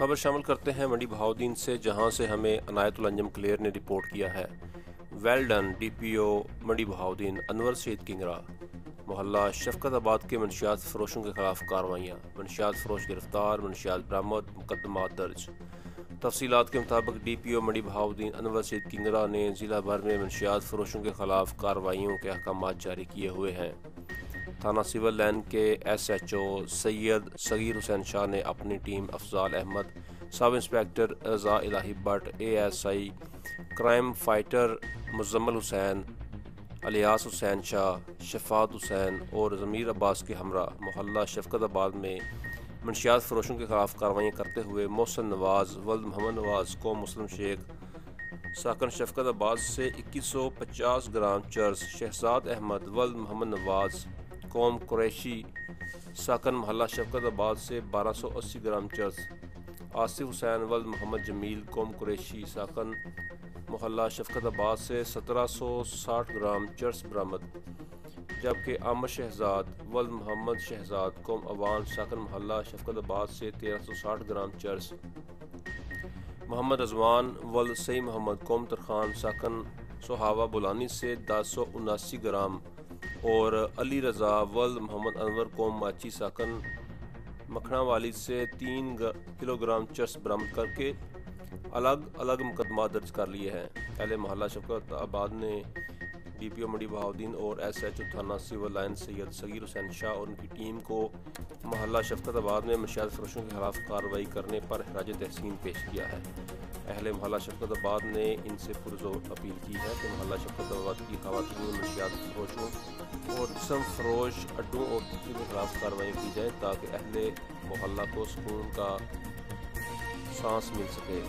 खबर शामिल करते हैं मंडी बहाउद्दीन से, जहां से हमें अनायतुल अंजम क्लियर ने रिपोर्ट किया है। वेल डन डीपीओ मंडी बहाउद्दीन अनवर सईद किंगरा। मोहल्ला शफकताबाद के मनशियात फरोशों के खिलाफ कार्रवाइयाँ, मनशियात फरोश गिरफ्तार, मनशियात बरामद, मुकदमात दर्ज। तफसीलात के मुताबिक डीपीओ मंडी बहाउद्दीन अनवर सईद किंगरा ने ज़िला भर में मनशियात फरोशों के खिलाफ कार्रवाइयों के अहकाम जारी किए हुए हैं। थाना सिविल लाइन के SHO सैयद सगीर हुसैन शाह ने अपनी team Afzal Ahmed, sub inspector Raza Ilahi Bhatt, ASI crime fighter Muzammil Hussain, alias Hussain Shah, Shafat Hussain और ज़मीर अब्बास के हमरा मोहल्ला शफकताबाद में मनशियात फरोशों के खिलाफ कार्रवाई करते हुए मोहसन नवाज़ वल्द मोहम्मद नवाज़ को मुस्लिम शेख साकन शफकताबाद से 2150 ग्राम चर्स, शहजाद अहमद वल्द मोहम्मद नवाज़ कौम कुरैशी साकन मोहल्ला शफकताबाद से 1280 ग्राम चर्स, आसिफ हुसैन वल्द मोहम्मद जमील कौम कुरैशी साकन मोहल्ला शफकताबाद से 1760 ग्राम चर्स बरामद, जबकि आमद शहजाद वल्द मोहम्मद शहजाद कौम अवान साकन मोहल्ला शफकताबाद से 1360 ग्राम चर्स, मोहम्मद रजवान वल्द सई मोहम्मद कौम तरखान साकन सोहावा बुलानी से 1079 ग्राम और अली रज़ा वल्द मोहम्मद अनवर कौम माची साकन मखना वाली से 3 किलोग्राम चर्स बरामद करके अलग अलग मुकदमा दर्ज कर लिए हैं। पहले मोहल्ला शफकताबाद ने डीपीओ मंडी बहाउद्दीन और SHO थाना सिविल लाइन सैयद सगीर हुसैन शाह और उनकी टीम को मोहल्ला शफकताबाद में मनशियात फरोशों के खिलाफ कार्रवाई करने पर खराज तहसीन पेश किया है। अहले मोहल्ला शफकताबाद ने इनसे पुरजोर अपील की है कि मोहल्ला शफकताबाद की खवातीन मनशियात फरोशों और जिस्म फरोश अड्डों और टिक्की के खिलाफ कार्रवाई की जाए ताकि अहले मोहल्ला को सुकून का सांस मिल सके।